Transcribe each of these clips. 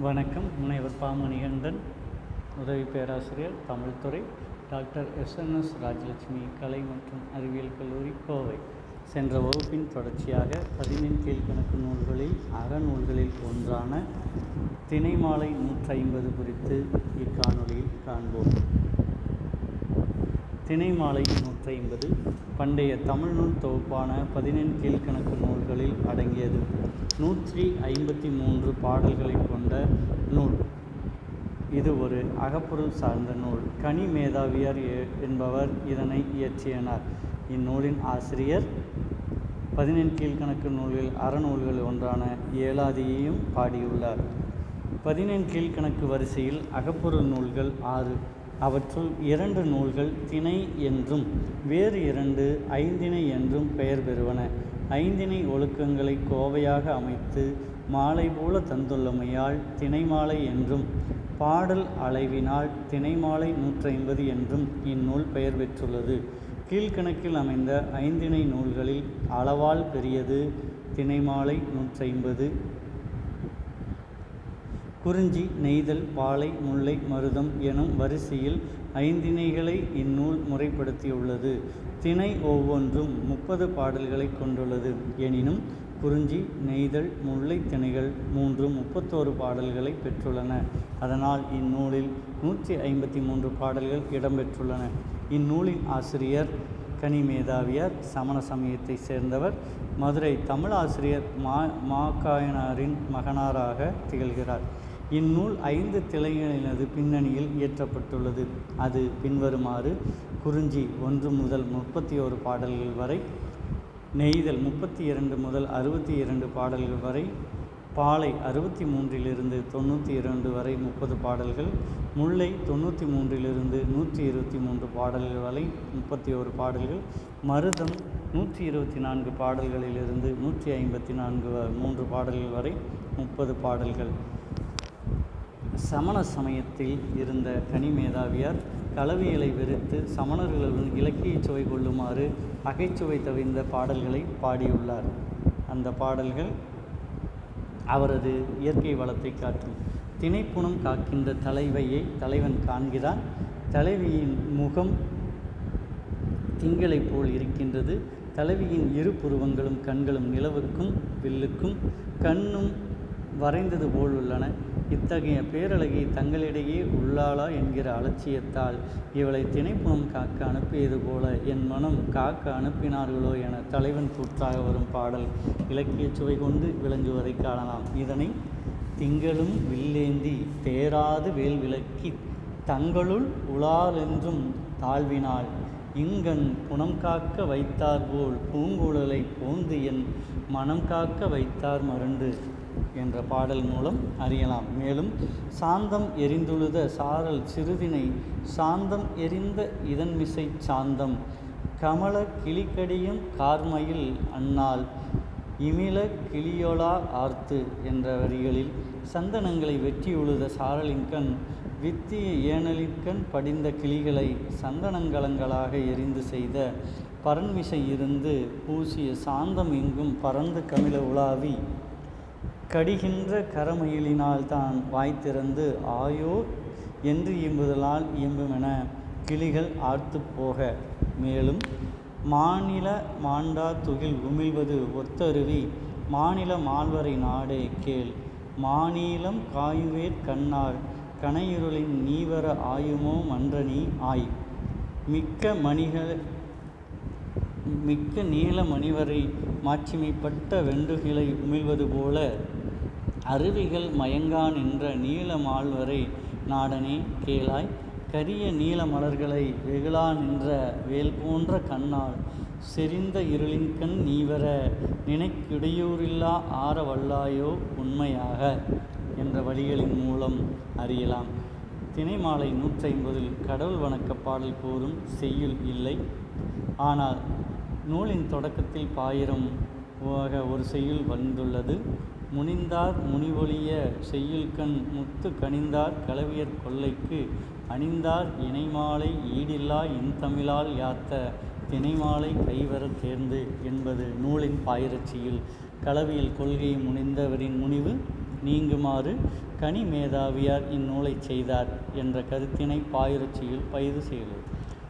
வணக்கம். முனைவர் பாமணிகண்டன், உதவி பேராசிரியர், தமிழ் துறை, டாக்டர் எஸ்.என்.எஸ். ராஜலட்சுமி கலை மற்றும் அறிவியல் கல்லூரி, கோவை. சென்ற வகுப்பின் தொடர்ச்சியாக 15 கீழ்க்கணக்கு நூல்களில் அறநூல்களில் ஒன்றான திணைமாலை 150 குறித்து இக்காணொலியில் காண்போம். திணைமாலை 150 பண்டைய தமிழ் நூல் தொகுப்பான 15 கீழ்க்கணக்கு நூல்களில் அடங்கியது. 153 பாடல்களை கொண்ட நூல். இது ஒரு அகப்பொருள் சார்ந்த நூல். கனி மேதாவியார் என்பவர் இதனை இயற்றினார். இந்நூலின் ஆசிரியர் 15 கீழ்க்கணக்கு நூல்களில் அறநூல்கள் ஒன்றான ஏலாதியையும் பாடியுள்ளார். 15 கீழ்க்கணக்கு வரிசையில் அகப்பொருள் நூல்கள் 6. அவற்றுள் 2 நூல்கள் திணை என்றும் வேறு 2 ஐந்திணை என்றும் பெயர் பெறுவன. ஐந்திணை ஒழுக்கங்களை கோவையாக அமைத்து மாலை போல தந்துள்ளமையால் திணைமாலை என்றும், பாடல் அளவினால் திணைமாலை 150 என்றும் இந்நூல் பெயர் பெற்றுள்ளது. கீழ்க்கணக்கில் அமைந்த ஐந்திணை நூல்களில் அளவால் பெரியது திணைமாலை 150. குறிஞ்சி, நெய்தல், பாலை, முல்லை, மருதம் எனும் வரிசையில் ஐந்திணைகளை இந்நூல் முறைப்படுத்தியுள்ளது. திணை ஒவ்வொன்றும் 30 பாடல்களை கொண்டுள்ளது. எனினும் குறிஞ்சி, நெய்தல், முல்லை திணைகள் 31 பாடல்களை பெற்றுள்ளன. அதனால் இந்நூலில் 153 பாடல்கள் இடம்பெற்றுள்ளன. இந்நூலின் ஆசிரியர் கனி மேதாவியார் சமண சமயத்தை சேர்ந்தவர். மதுரை தமிழாசிரியர் மாக்காயனாரின் மகனாராக திகழ்கிறார். இந்நூல் 5 திணைகளினது பின்னணியில் இயற்றப்பட்டுள்ளது. அது பின்வருமாறு: குறிஞ்சி 1 முதல் 31 பாடல்கள் வரை, நெய்தல் 32 முதல் 62 பாடல்கள் வரை, பாலை 63 92 வரை 30 பாடல்கள், முல்லை 93 123 பாடல்கள் வரை 31 பாடல்கள், மருதம் 124 பாடல்களிலிருந்து 154 பாடல்கள் வரை 30 பாடல்கள். சமண சமயத்தில் இருந்த கனி மேதாவியார் களவியலை வெறுத்து சமணர்களுடன் இலக்கிய சுவை கொள்ளுமாறு அகைச்சுவை தவிர்ந்த பாடல்களை பாடியுள்ளார். அந்த பாடல்கள் அவரது இயற்கை வளத்தை காட்டும். திணைப்புணம் காக்கின்ற தலைவையை தலைவன் காண்கிறான். தலைவியின் முகம் திங்களைப் போல் இருக்கின்றது. தலைவியின் இரு புருவங்களும் கண்களும் நிலவுக்கும் வில்லுக்கும் கண்ணும் வரைந்தது போல் உள்ளன. இத்தகைய பேரழகி தங்களிடையே உள்ளாளா என்கிற அலட்சியத்தால் இவளை திணைப்புணம் காக்க அனுப்பியது போல என் மனம் காக்க அனுப்பினார்களோ என தலைவன் கூற்றாக வரும் பாடல் இலக்கிய சுவை கொண்டு விளங்குவதை காணலாம். இதனை திங்களும் வில்லேந்தி தேராது வேல் விளக்கி தங்களுள் உளாலென்றும் தாழ்வினால் இங்கண் புனம் காக்க வைத்தார் போல் பூங்குழலை போந்து என் மனம் காக்க வைத்தார் மருண்டு என்ற பாடல் மூலம் அறியலாம். மேலும் சாந்தம் எரிந்துழுத சாரல் சிறுதினை சாந்தம் எரிந்த இதன்மிசை சாந்தம் கமல கிளிக்கடியும் கார்மயில் அந்நாள் இமில கிளியொலா ஆர்த்து என்ற வரிகளில் சந்தனங்களை வெற்றியுழுத சாரலின்கண் வித்திய ஏனலின்கண் படிந்த கிளிகளை சந்தனங்கலங்களாக எரிந்து செய்த பரன்மிசை இருந்து பூசிய சாந்தம் எங்கும் பறந்து கமிழ உலாவி கடிகின்ற கரமயிலினால் தான் வாய்த்திறந்து ஆயோ என்று இயம்புதலால் இயம்புமென கிளிகள் ஆர்த்து போக. மேலும் மாநில மாண்டா துகில் உமிழ்வது ஒத்தருவி மாநில மால்வரை நாடே கேள் மாநிலம் காயுவேற் கண்ணால் கனையிருளின் நீவர ஆயுமோ மன்றனி ஆய் மிக்க நீல மணிவரை மாட்சிமைப்பட்ட வெண்டுகிளை உமிழ்வது போல அருவிகள் மயங்கா நின்ற நீல மால்வரை நாடனே கேளாய் கரிய நீல மலர்களை வெகுளா நின்ற வேல் போன்ற கண்ணால் செறிந்த இருளின்கண் நீவர நினைக்கிடையூறில்லா ஆர வல்லாயோ உண்மையாக என்ற வழிகளின் மூலம் அறியலாம். திணைமாலை 150 கடவுள் வணக்க பாடல் கூறும் செய்யுள் இல்லை. ஆனால் நூலின் தொடக்கத்தில் பாயிரம் ஒரு செய்யுள் வந்துள்ளது. முனிந்தார் முனிவொழிய செய்யுள்கண் முத்து கனிந்தார் கலவியர் கொல்லைக்கு அணிந்தார் இணைமாலை ஈடில்லா இன்தமிழால் யாத்த திணைமாலை கைவர தேர்ந்து என்பது நூலின் பாயிரச் செய்யுள். களவியல் கொள்கையை முனிந்தவரின் முனிவு நீங்குமாறு கனி மேதாவியார் இந்நூலை செய்தார் என்ற கருத்தினை பாயிரச்சியில் பயிர் செய்கிறது.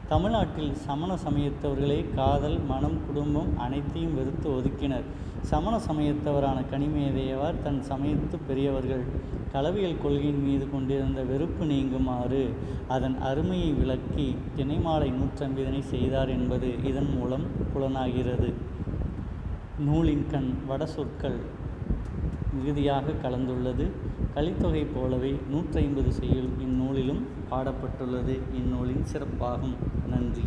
தமிழ்நாட்டில் சமண சமயத்தவர்களே காதல், மனம், குடும்பம் அனைத்தையும் வெறுத்து ஒதுக்கினர். சமண சமயத்தவரான கனிமேதையவார் தன் சமயத்து பெரியவர்கள் களவியல் கொள்கையின் மீது கொண்டிருந்த வெறுப்பு நீங்குமாறு அதன் அருமையை விளக்கி திணைமாலை 150 செய்தார் என்பது இதன் மூலம் புலனாகிறது. நூலின் கண் வட சொற்கள் மிகுதியாக கலந்துள்ளது. கலித்தொகை போலவே 150 செய்யுள் இந்நூலிலும் பாடப்பட்டுள்ளது. இந்நூலின் சிறப்பாகும். நன்றி.